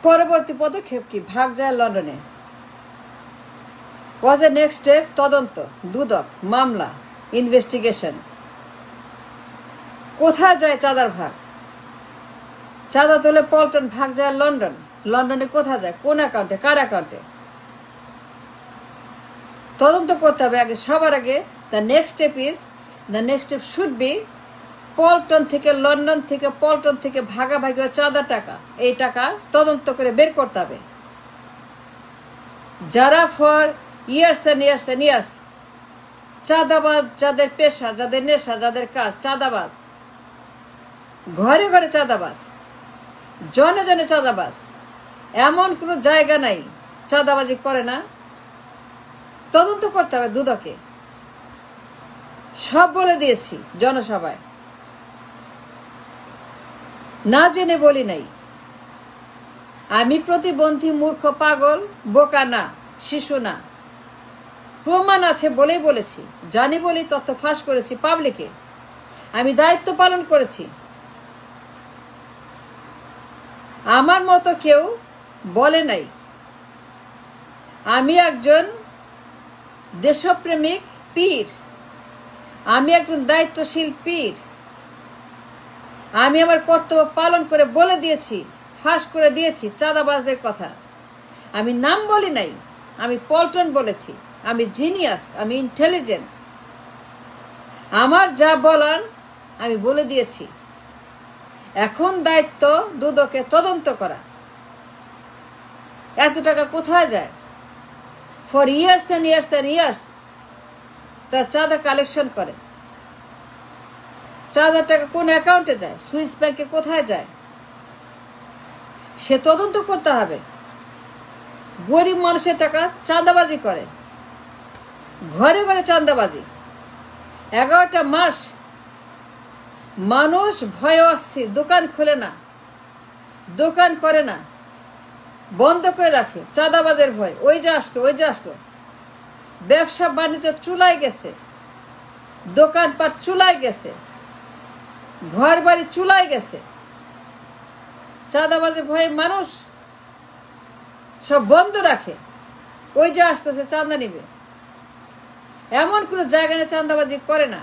পরবর্তী পদক্ষেপ কি? ভাগ যায় লন্ডনে। ওয়াজ এ নেক্সট স্টেপ? তদন্ত, দুদক, মামলা, ইনভেস্টিগেশন। কোথায় যায় চাঁদার ভাগ? চাঁদা তোলে পল্টন, ভাগ যায় লন্ডন। লন্ডনে কোথায় যায়? কোন অ্যাকাউন্টে? কার অ্যাকাউন্টে? তদন্ত করতে হবে আগে। সবার আগে the next step should be Paltan থেকে, লন্ডন থেকে, পল্টন থেকে ভাগাভাগি চাঁদা টাকা, এই টাকা তদন্ত করে বের করতে হবে। যারা for years and years and years চাঁদাবাজ, যাদের পেশা, যাদের নেশা, যাদের কাজ চাঁদাবাজ, ঘরে ঘরে চাঁদাবাজ, জনে জনে চাঁদাবাজ, এমন কোনো জায়গা নাই চাঁদাবাজি করে না। তদন্ত করতে হবে দুদকে। সব বলে দিয়েছি জনসভায়, না জেনে বলি নাই। আমি প্রতিবন্ধী, মূর্খ, পাগল, বোকা না, শিশু না। প্রমাণ আছে বলেই বলেছি, জানি বলেই তথ্য ফাঁস করেছি পাবলিকে। আমি দায়িত্ব পালন করেছি। আমার মতো কেউ বলে নাই। আমি একজন দেশপ্রেমিক পীর, আমি একজন দায়িত্বশীল পীর। আমি আমার কর্তব্য পালন করে বলে দিয়েছি, ফাঁস করে দিয়েছি চাঁদাবাজদের কথা। আমি নাম বলি নাই, আমি পল্টন বলেছি। আমি জিনিয়াস, আমি ইন্টেলিজেন্ট। আমার যা বলার আমি বলে দিয়েছি। এখন দায়িত্ব দুদকে তদন্ত করা। এত টাকা কোথায় যায়? For years and years and years তার চাঁদা কালেকশন করে। চাঁদার টাকা কোন অ্যাকাউন্টে যায়? সুইস ব্যাংকে কোথায় যায়? সে তদন্ত করতে হবে। গরিব মানুষের টাকা চাঁদাবাজি করে, ঘরে ঘরে চাঁদাবাজি। 11টা মাস মানুষ ভয়ে অস্থির, দোকান খোলে না, দোকান করে না, বন্ধ করে রাখে চাঁদাবাজের ভয়। ওই যে আসলো, ওই যে আসলো। ব্যবসা বাণিজ্য চুলায় গেছে, দোকানপাট চুলায় গেছে, ঘর বাড়ি চুলায় গেছে। চাঁদাবাজের ভয়ে মানুষ সব বন্ধ রাখে। ওই যে আসতেছে চাঁদা নিবে, এমন কোনো জায়গা নিয়ে চাঁদাবাজি করে না।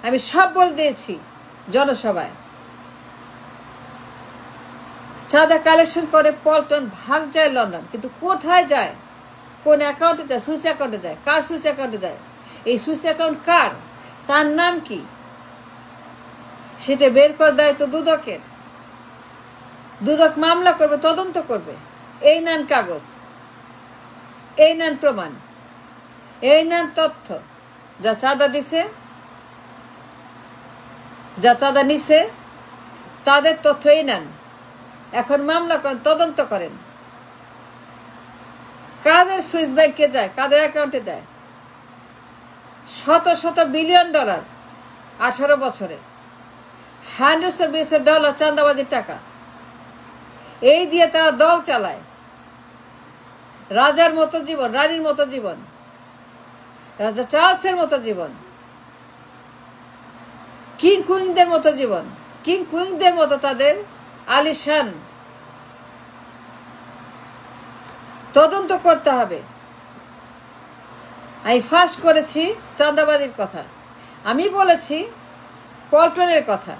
আমি সব বলে দিয়েছি জনসভায়। চাঁদা কালেকশন করে পল্টন, ভাগ যায় লন্ডন। কিন্তু কোথায় যায়? কোন অ্যাকাউন্টে যায়? সুইস অ্যাকাউন্টে যায়। কার সুইস অ্যাকাউন্টে যায়? এই সুইস অ্যাকাউন্ট কার? তার নাম কি? সেটা বের করার দায়িত্ব দুদকের। দুদক মামলা করবে, তদন্ত করবে। এই নেন কাগজ, এই নেন প্রমাণ, এই নেন তথ্য। যা চাঁদা দিছে, যা চাঁদা নিছে, তাদের তথ্য এই নেন। এখন মামলা করেন, তদন্ত করেন। কাদের সুইস ব্যাংকে যায়, কাদের অ্যাকাউন্টে যায়? শত শত বিলিয়ন ডলার 18 বছরে, হান্ড্রেডস অফ বিলিয়ন ডলার চাঁদাবাজির টাকা। এই দিয়ে তারা দল চালায়। রাজার মতো জীবন, রানীর মতো জীবন, রাজা চার্লসের মতো জীবন, কিং কুইনদের মতো জীবন, কিং কুইনদের মতো তাদের আলিশান। তদন্ত করতে হবে। আমি ফাঁস করেছি চাঁদাবাজির কথা, আমি বলেছি পল্টনের কথা।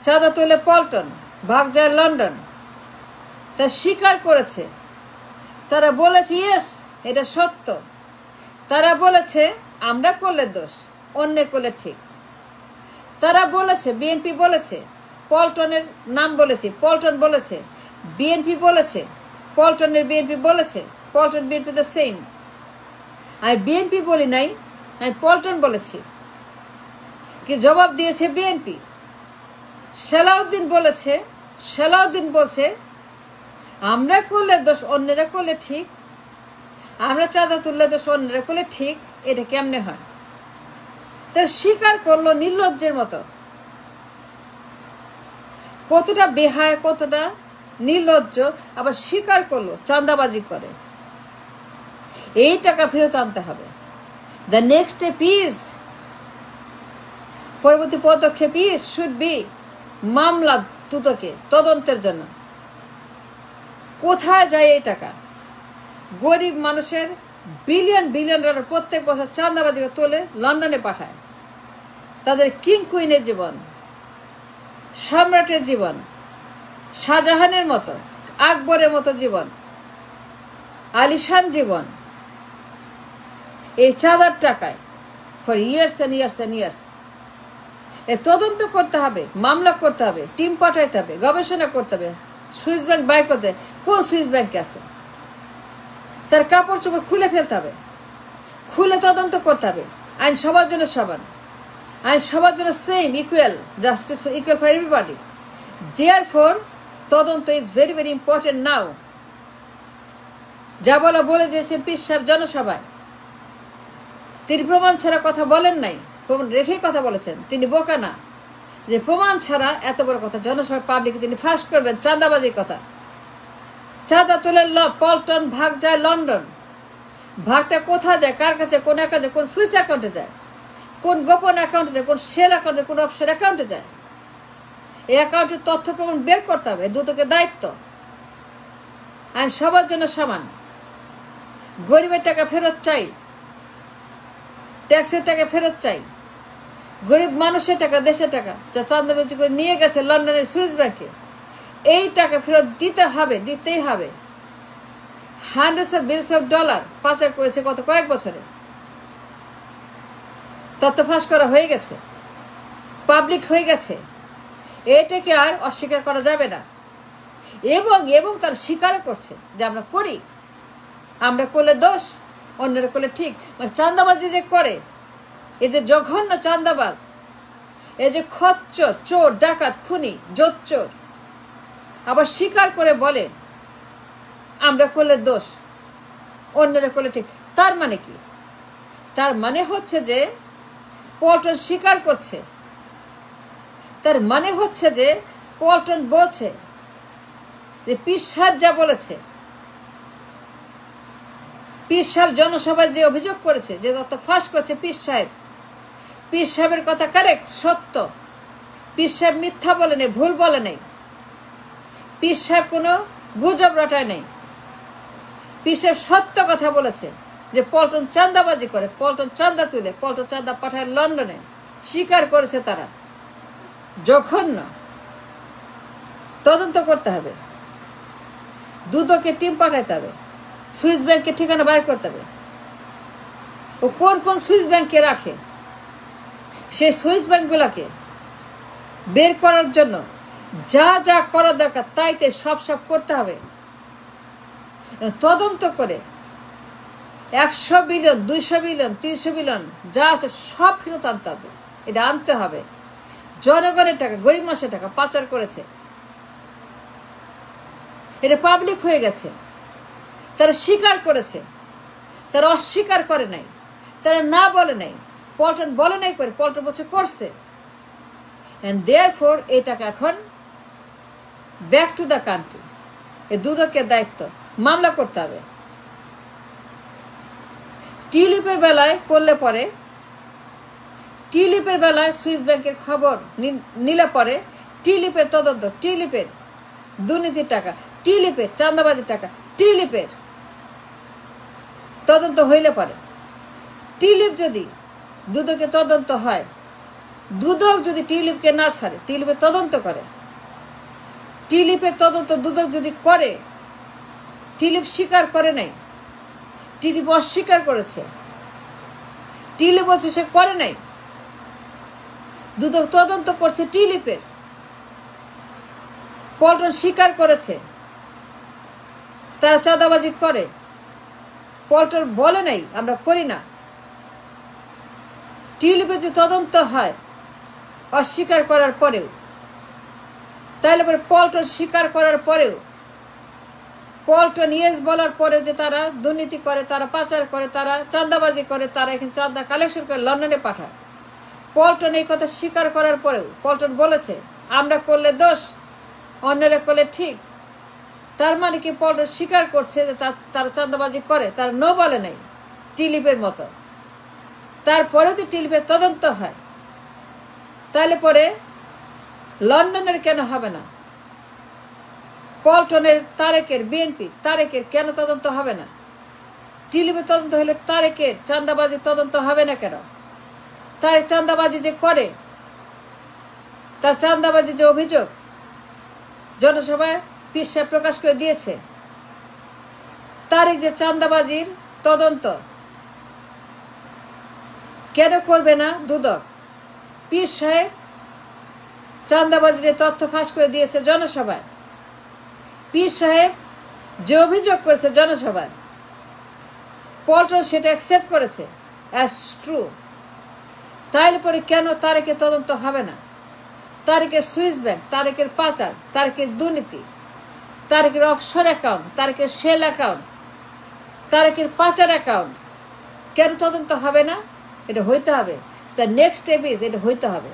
চাঁদা তুলে পল্টন, ভাগ যায় লন্ডন। তা স্বীকার করেছে। তারা বলেছে ইয়েস, এটা সত্য। তারা বলেছে আমরা করলে দোষ, অন্য করলে ঠিক। তারা বলেছে, বিএনপি বলেছে, পল্টনের নাম বলেছি, পল্টন বলেছে, বিএনপি বলেছে, পল্টনের বিএনপি বলেছে, পল্টন বিএনপি দ্য সেম। আমি বিএনপি বলি নাই, আমি পল্টন বলেছি। কি জবাব দিয়েছে বিএনপি? সালাউদ্দিন বলেছে, সালাউদ্দিন বলছে আমরা করলে দোষ, অন্যরা করলে ঠিক। আমরা চাঁদা তুললে দোষ, অন্যরা করলে ঠিক। এটা কেমনে হয়? তার স্বীকার করলো নির্লজ্জের মতো। কতটা বেহায়, কতটা নির্লজ্জ। আবার স্বীকার করলো চাঁদাবাজি করে। এই টাকা ফেরত আনতে হবে। দ্য নেক্সট স্টেপ ইজ, পরবর্তী পদক্ষেপ ইজ শুড বি মামলা দুদকে তদন্তের জন্য। কোথায় যায় এই টাকা? গরিব মানুষের বিলিয়ন বিলিয়ন ডলার প্রত্যেক বছর চাঁদাবাজি করে তোলে, লন্ডনে পাঠায়। তাদের কিং কুইনের জীবন, সম্রাটের জীবন, শাহজাহানের মতো, আকবরের মতো জীবন, আলিশান জীবন এই চাঁদার টাকায় for years and years and years. এর তদন্ত করতে হবে, মামলা করতে হবে, টিম পাঠাইতে হবে, গবেষণা করতে হবে, সুইস ব্যাংক বাই করতে হবে। কোন সুইস ব্যাংকে আছে? তার কাপড় চোপড় খুলে ফেলতে হবে, খুলে তদন্ত করতে হবে। আইন সবার জন্য সমান, আইন সবার জন্য same, equal, justice equal for everybody. Therefore তদন্ত ইজ ভেরি ভেরি ইম্পর্টেন্ট নাও। যা বলা বলে দিয়েছেন পীর সাহেব জনসভায়। তিনি প্রমাণ ছাড়া কথা বলেন নাই, প্রমাণ রেখেই কথা বলেছেন। তিনি বোকা না যে প্রমাণ ছাড়া এত বড় কথা জনসভায় পাবলিকে তিনি ফাঁস করবেন। চাঁদাবাজির কথা, চাঁদা তুলে পল্টন, ভাগ যায় লন্ডন। ভাগটা কোথায় যায়, কার কাছে, কোন অ্যাকাউন্টে, কোন সুইস অ্যাকাউন্টে যায়, কোন গোপন অ্যাকাউন্টে যায়, কোন সেল অ্যাকাউন্টে, কোন অফশোর অ্যাকাউন্টে যায়, এই অ্যাকাউন্টের তথ্য প্রমাণ বের করতে হবে। দুদকের দায়িত্ব। আইন সবার জন্য সমান। গরিবের টাকা ফেরত চাই, ট্যাক্সের টাকা ফেরত চাই। গরিব মানুষের টাকা, দেশের টাকা যা চাঁদাবাজি করে নিয়ে গেছে লন্ডনের সুইস ব্যাংকে, এই টাকা ফেরত দিতে হবে, দিতেই হবে। Hundreds of billions of dollar পাচার করেছে গত কয়েক বছরে। তথ্য ফাঁস করা হয়ে গেছে, পাবলিক হয়ে গেছে। এটাকে আর অস্বীকার করা যাবে না। এবং এবং তার স্বীকারও করছে যে আমরা করি, আমরা করলে দোষ, অন্যরা করলে ঠিক। মানে চাঁদাবাজি যে করে, এই যে জঘন্য চাঁদাবাজ, এই যে খচ্চর, চোর, ডাকাত, খুনি, জোচ্চোর, আবার স্বীকার করে বলে আমরা করলে দোষ, অন্যরা করলে ঠিক। তার মানে কি? তার মানে হচ্ছে যে পল্টন স্বীকার করছে। তার মানে হচ্ছে যে পল্টন বলছে যে পীর সাহেব যা বলেছে, পীর সাহেব জনসভায় যে অভিযোগ করেছে, যে তথ্য ফাঁস করেছে পীর সাহেব, পীর সাহেবের কথা কারেক্ট, সত্য। পীর সাহেব মিথ্যা বলে নেই, ভুল বলে নেই। পীর সাহেব কোনো গুজব রটায় নেই। পীর সাহেব সত্য কথা বলেছে যে পল্টন চাঁদাবাজি করে, পল্টন চাঁদা তুলে, পল্টন চাঁদা পাঠায় লন্ডনে। স্বীকার করেছে তারা। জঘন্য। তদন্ত করতে হবে, দুদকে টিম পাঠাইতে হবে, সুইস ব্যাংকের ঠিকানা বাইর করতে হবে। ও কোন কোন সুইস ব্যাংকে রাখে, সেই সুইস ব্যাংকগুলোকে বের করার জন্য যা যা করা দরকার তাইতে সব করতে হবে। তদন্ত করে 100 বিলিয়ন, 200 বিলিয়ন, 300 বিলিয়ন যা আছে সব ফেরত আনতে হবে। এটা আনতে হবে। জনগণের টাকা, গরিব মানুষের টাকা পাচার করেছে, এটা পাবলিক হয়ে গেছে। তারা স্বীকার করেছে, তারা অস্বীকার করে নাই, তারা না বলে নাই। পল্টন বলে নাই করে, পল্টন বলছে করছে। এন্ড দেয়ারফর এই টাকা এখন ব্যাক টু দ্য কান্ট্রি। এই দুদকের দায়িত্ব, মামলা করতে হবে। টিউলিপের বেলায় করলে পরে, টিউলিপের বেলায় সুইস ব্যাংকের খবর নিলে পরে টিউলিপের তদন্ত, টিউলিপের দুর্নীতির টাকা, টিউলিপের চাঁদাবাজির টাকা, টিউলিপের তদন্ত হইলে পরে, টিউলিপ যদি দুদকে তদন্ত হয়, দুদক যদি টিউলিপকে না ছাড়ে, টিউলিপের তদন্ত করে, টিউলিপের তদন্ত দুদক যদি করে, টিউলিপ স্বীকার করে নাই, টিউলিপ অস্বীকার করেছে, টিউলিপ বলছে সে করে নাই, দুদক তদন্ত করছে টিউলিপের, পল্টন স্বীকার করেছে তারা চাঁদাবাজি করে, পল্টন বলে নাই আমরা করি না। টিউলিপের যে তদন্ত হয় অস্বীকার করার পরেও, তাহলে পরে পল্টন স্বীকার করার পরেও, পল্টন ইয়েস বলার পরে যে তারা দুর্নীতি করে, তারা পাচার করে, তারা চাঁদাবাজি করে, তারা এখানে চাঁদা কালেকশন করে লন্ডনে পাঠায়, পল্টন এই কথা স্বীকার করার পরেও পল্টন বলেছে আমরা করলে দোষ, অন্যরা করলে ঠিক। তার মানে কি পল্টন স্বীকার করছে যে তারা চাঁদাবাজি করে, তারা নো বলে নাই টিউলিপের মতো। তারপরে যদি টিউলিপের তদন্ত হয়, তাহলে পরে লন্ডনের কেন হবে না? পল্টনের তারেকের বিএনপি তারেকের কেন তদন্ত হবে না? টিলিপে তদন্ত হলে তারেকের চাঁদাবাজি তদন্ত হবে না কেন? তারেক চাঁদাবাজি যে করে, তার চাঁদাবাজি যে অভিযোগ জনসভায় পীর সাহেব প্রকাশ করে দিয়েছে, তারেক যে চাঁদাবাজির তদন্ত কেন করবে না দুদক? পীর সাহেব চাঁদাবাজি যে তথ্য ফাঁস করে দিয়েছে জনসভায়, পীর সাহেব যে অভিযোগ করেছে জনসভায়, পল্টন সেটা অ্যাকসেপ্ট করেছে অ্যাজ ট্রু। তাইলে পরে কেন তারেকের তদন্ত হবে না? তারেকের সুইস ব্যাংক, তারেকের পাচার, তারেকের দুর্নীতি, তারেকের অফশোর অ্যাকাউন্ট, তারেকের শেল অ্যাকাউন্ট, তারেকের পাচার অ্যাকাউন্ট কেন তদন্ত হবে না? এটা হইতে হবে। দ্য নেক্সট স্টেপ ইজ এটা হইতে হবে।